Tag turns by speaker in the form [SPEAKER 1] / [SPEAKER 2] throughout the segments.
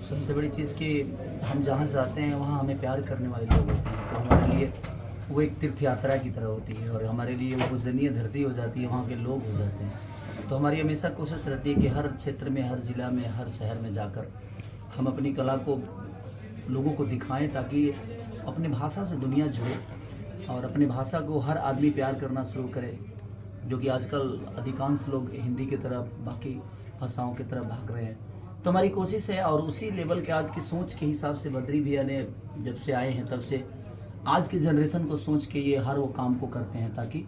[SPEAKER 1] सबसे बड़ी चीज़ कि हम जहाँ जाते हैं वहाँ हमें प्यार करने वाले लोग होते हैं, तो हमारे लिए वो एक तीर्थ यात्रा की तरह होती है और हमारे लिए वो पूजनीय धरती हो जाती है, वहाँ के लोग हो जाते हैं। तो हमारी हमेशा कोशिश रहती है कि हर क्षेत्र में, हर ज़िला में, हर शहर में जाकर हम अपनी कला को लोगों को दिखाएं, ताकि अपनी भाषा से दुनिया जुड़े और अपनी भाषा को हर आदमी प्यार करना शुरू करे, जो कि आजकल अधिकांश लोग हिंदी की तरफ, बाकी भाषाओं की तरफ भाग रहे हैं। तो हमारी कोशिश है और उसी लेवल के आज की सोच के हिसाब से बद्री भैया ने जब से आए हैं तब से आज की जनरेशन को सोच के ये हर वो काम को करते हैं ताकि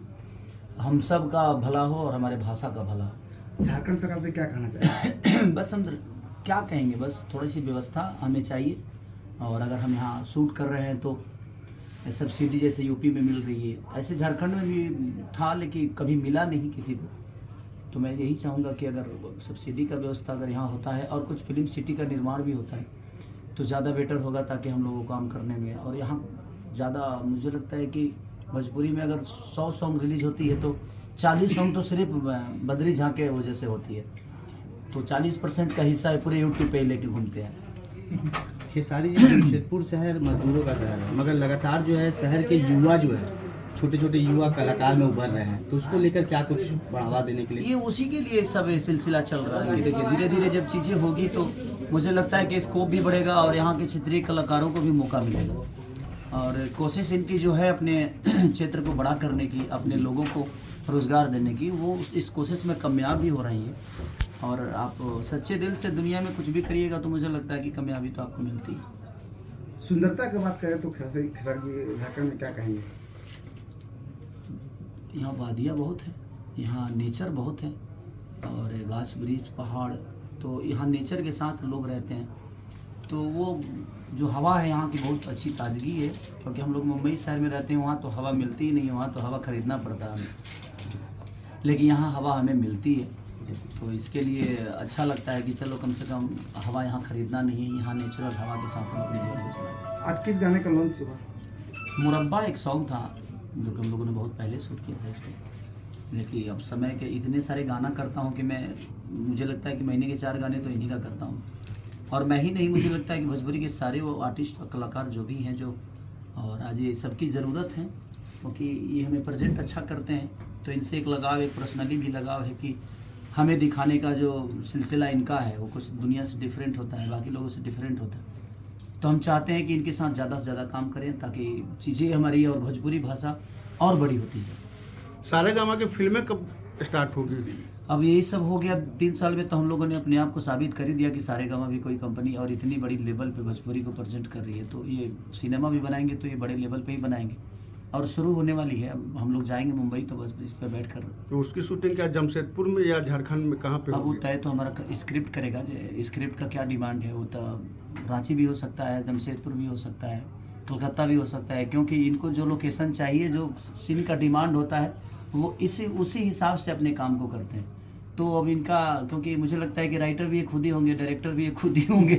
[SPEAKER 1] हम सब का भला हो और हमारे भाषा का भला हो।
[SPEAKER 2] झारखंड सरकार से क्या कहना चाहिए?
[SPEAKER 1] बस हम क्या कहेंगे, बस थोड़ी सी व्यवस्था हमें चाहिए और अगर हम यहाँ शूट कर रहे हैं तो सब्सिडी जैसे यूपी में मिल रही है, ऐसे झारखंड में भी था लेकिन कभी मिला नहीं किसी को। तो मैं यही चाहूँगा कि अगर सब्सिडी का व्यवस्था अगर यहाँ होता है और कुछ फिल्म सिटी का निर्माण भी होता है तो ज़्यादा बेटर होगा, ताकि हम लोगों को काम करने में और यहाँ ज़्यादा मुझे लगता है कि भोजपुरी में अगर 100 सॉन्ग रिलीज होती है तो 40 सॉन्ग तो सिर्फ बद्री झा के वजह से होती है, तो 40% का हिस्सा पूरे यूट्यूब पे लेके घूमते हैं।
[SPEAKER 3] खेसारी जी जमशेदपुर शहर मजदूरों का शहर है, मगर लगातार जो है शहर के युवा जो है छोटे छोटे युवा कलाकार में उभर रहे हैं, तो उसको लेकर क्या कुछ बढ़ावा देने के लिए?
[SPEAKER 1] ये उसी के लिए सब सिलसिला चल रहा है कि देखिए धीरे धीरे जब चीज़ें होगी तो मुझे लगता है कि स्कोप भी बढ़ेगा और यहाँ के क्षेत्रीय कलाकारों को भी मौका मिलेगा। और कोशिश इनकी जो है अपने क्षेत्र को बड़ा करने की, अपने लोगों को रोज़गार देने की, वो इस कोशिश में कामयाब भी हो रही है। और आप सच्चे दिल से दुनिया में कुछ भी करिएगा तो मुझे लगता है कि कामयाबी तो आपको मिलती है।
[SPEAKER 2] सुंदरता की बात करें तो खेसारी जी झारखंड में क्या कहेंगे?
[SPEAKER 1] यहाँ वादियाँ बहुत हैं, यहाँ नेचर बहुत है और गाछ वृक्ष पहाड़, तो यहाँ नेचर के साथ लोग रहते हैं। तो वो जो हवा है यहाँ की बहुत अच्छी ताजगी है, क्योंकि हम लोग मुंबई शहर में रहते हैं, वहाँ तो हवा मिलती ही नहीं है, वहाँ तो हवा खरीदना पड़ता है हमें, लेकिन यहाँ हवा हमें मिलती है। तो इसके लिए अच्छा लगता है कि चलो कम से कम हवा यहाँ खरीदना नहीं है, यहाँ नेचुरल हवा के साथ हम अपने जीवन को चलाते हैं।
[SPEAKER 2] आज किस गाने का लॉन्च हुआ?
[SPEAKER 1] मुरब्बा एक सॉन्ग था जो कि हम लोगों ने बहुत पहले शूट किया था इसको, लेकिन अब समय के इतने सारे गाना करता हूँ कि मुझे लगता है कि महीने के 4 गाने तो इन्हीं का करता हूँ। और मैं ही नहीं, मुझे लगता है कि भोजपुरी के सारे वो आर्टिस्ट और कलाकार जो भी हैं जो, और आज ये सबकी ज़रूरत है क्योंकि ये हमें प्रेजेंट अच्छा करते हैं, तो इनसे एक लगाव, एक पर्सनली भी लगाव है कि हमें दिखाने का जो सिलसिला इनका है वो कुछ दुनिया से डिफरेंट होता है, बाकी लोगों से डिफरेंट होता है। तो हम चाहते हैं कि इनके साथ ज़्यादा से ज़्यादा काम करें ताकि चीज़ें हमारी और भोजपुरी भाषा और बड़ी होती जाए।
[SPEAKER 4] सारेगामा की फिल्में कब स्टार्ट होगी?
[SPEAKER 1] अब यही सब हो गया 3 साल में, तो हम लोगों ने अपने आप को साबित कर ही दिया कि सारेगामा भी कोई कंपनी और इतनी बड़ी लेवल पे भोजपुरी को प्रेजेंट कर रही है। तो ये सिनेमा भी बनाएंगे तो ये बड़े लेवल पे ही बनाएंगे और शुरू होने वाली है। अब हम लोग जाएंगे मुंबई, तो बस इस पर बैठ कर
[SPEAKER 4] तो उसकी शूटिंग क्या जमशेदपुर में या झारखंड में, कहाँ पे
[SPEAKER 1] अब वो
[SPEAKER 4] होगी?
[SPEAKER 1] तय तो हमारा स्क्रिप्ट करेगा, स्क्रिप्ट का क्या डिमांड है, वो तो रांची भी हो सकता है, जमशेदपुर भी हो सकता है, कलकत्ता भी हो सकता है, क्योंकि इनको जो लोकेशन चाहिए, जो सीन का डिमांड होता है, वो उसी हिसाब से अपने काम को करते हैं। तो अब इनका, क्योंकि मुझे लगता है कि राइटर भी ये खुद ही होंगे, डायरेक्टर भी ये खुद ही होंगे,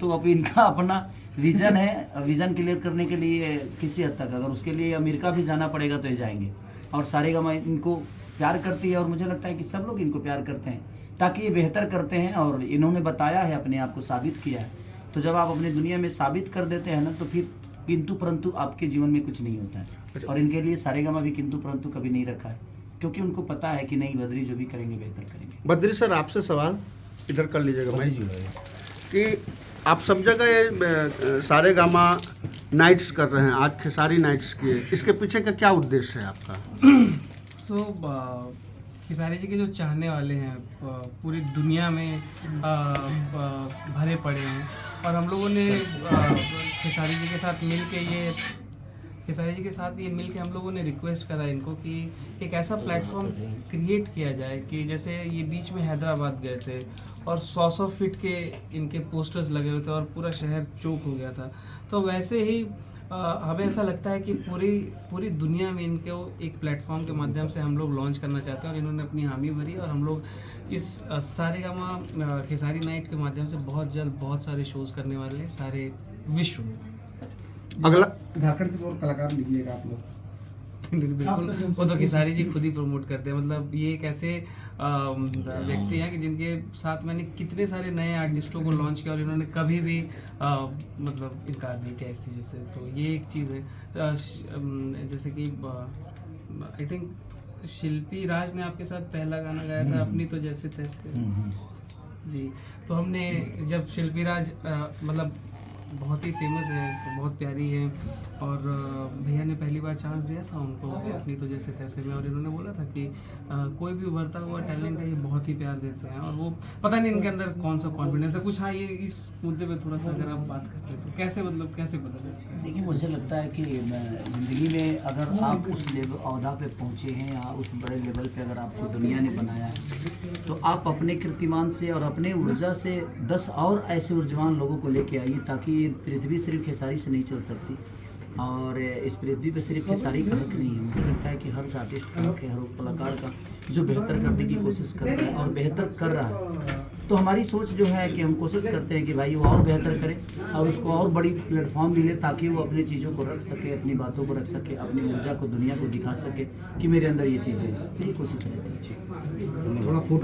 [SPEAKER 1] तो अब इनका अपना विज़न है। विज़न क्लियर करने के लिए किसी हद तक अगर उसके लिए अमेरिका भी जाना पड़ेगा तो ये जाएंगे। और सारेगामा इनको प्यार करती है और मुझे लगता है कि सब लोग इनको प्यार करते हैं ताकि ये बेहतर करते हैं और इन्होंने बताया है, अपने आप को साबित किया है। तो जब आप अपनी दुनिया में साबित कर देते हैं ना, तो फिर किंतु परंतु आपके जीवन में कुछ नहीं होता है। और इनके लिए सारेगामा भी किंतु परंतु कभी नहीं रखा है, क्योंकि उनको पता है कि नहीं, बद्री जो भी करेंगे बेहतर करेंगे।
[SPEAKER 4] बद्री सर, आपसे सवाल इधर कर लीजिएगा मैं कि आप सब जगह ये सारेगामा नाइट्स कर रहे हैं, आज खेसारी नाइट्स किए, इसके पीछे का क्या उद्देश्य है आपका?
[SPEAKER 5] खेसारी जी के जो चाहने वाले हैं पूरी दुनिया में भरे पड़े हैं और हम लोगों ने खेसारी जी के साथ मिल के हम लोगों ने रिक्वेस्ट करा इनको कि एक ऐसा प्लेटफॉर्म क्रिएट किया जाए कि जैसे ये बीच में हैदराबाद गए थे और 100 फीट के इनके पोस्टर्स लगे हुए थे और पूरा शहर चौक हो गया था। तो वैसे ही हमें ऐसा लगता है कि पूरी दुनिया में इनको एक प्लेटफॉर्म के माध्यम से हम लोग लॉन्च करना चाहते हैं और इन्होंने अपनी हामी भरी और हम लोग इस सारेगामा खेसारी नाइट के माध्यम से बहुत जल्द बहुत सारे शोज़ करने वाले हैं सारे विश्व में।
[SPEAKER 2] अगला झारखंड से और कलाकार लीजिएगा आप लोग?
[SPEAKER 5] बिल्कुल, वो तो खेसारी जी खुद ही प्रमोट करते हैं। मतलब ये एक ऐसे व्यक्ति हैं कि जिनके साथ मैंने कितने सारे नए आर्टिस्टों को लॉन्च किया और इन्होंने कभी भी मतलब इनकार नहीं किया इस चीज़ से। तो ये एक चीज़ है। जैसे कि आई थिंक शिल्पी राज ने आपके साथ पहला गाना गाया था अपनी तो जैसे तैसे जी। तो हमने जब शिल्पी राज मतलब बहुत ही फेमस है, तो बहुत प्यारी है, और भैया ने पहली बार चांस दिया था उनको अपनी तो जैसे तैसे में, और इन्होंने बोला था कि कोई भी उभरता हुआ टैलेंट है ये बहुत ही प्यार देते हैं, और वो पता नहीं इनके अंदर कौन सा कॉन्फिडेंस है कुछ। हाँ, ये इस मुद्दे पे थोड़ा सा अगर आप बात करते तो कैसे मतलब कैसे पता चलता है?
[SPEAKER 1] देखिए, मुझे लगता है कि ज़िंदगी में अगर आप उस लेवल अहदा पे पहुँचे हैं या उस बड़े लेवल पे अगर आपको दुनिया ने बनाया है, तो आप अपने कीर्तिमान से और अपने ऊर्जा से 10 और ऐसे ऊर्जवान लोगों को लेके आइए, ताकि ये पृथ्वी सिर्फ खेसारी से नहीं चल सकती, और इस पृथ्वी पे सिर्फ खेसारी का हक नहीं है। मुझे लगता है कि हर आर्टिस्ट का हक है, हर कलाकार का जो बेहतर करने की कोशिश कर रहा है और बेहतर कर रहा है। तो हमारी सोच जो है कि हम कोशिश करते हैं कि भाई वो और बेहतर करे और उसको और बड़ी प्लेटफॉर्म मिले, ताकि वो अपनी चीज़ों को रख सके, अपनी बातों को रख सके, अपनी ऊर्जा को दुनिया को दिखा सके कि मेरे अंदर ये चीज़ें हैं। तो ये कोशिश रहती है।
[SPEAKER 2] थोड़ा फोटो